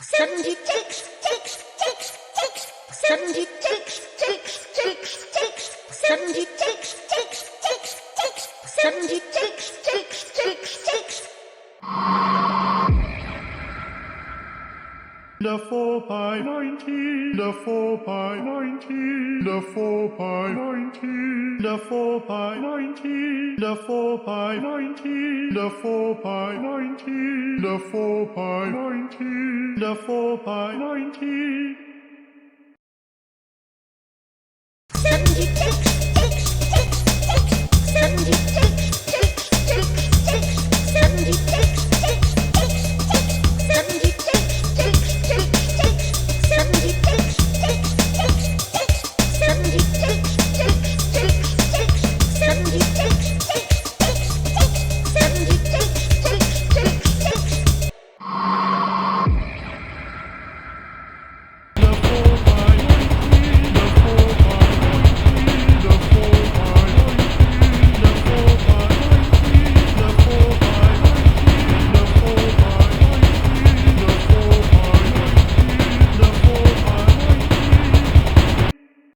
70 ticks, ticks, ticks, ticks. 70 ticks, ticks, ticks, ticks. 70 ticks, ticks, ticks, ticks. 70 ticks, ticks, ticks, ticks. The 4 by 90, the 4 by 90, the 4 by 90, the 4 by 90, the 4 by 90, the 4 by 90, the 4 by 90, the 4 by 90. 70 ticks.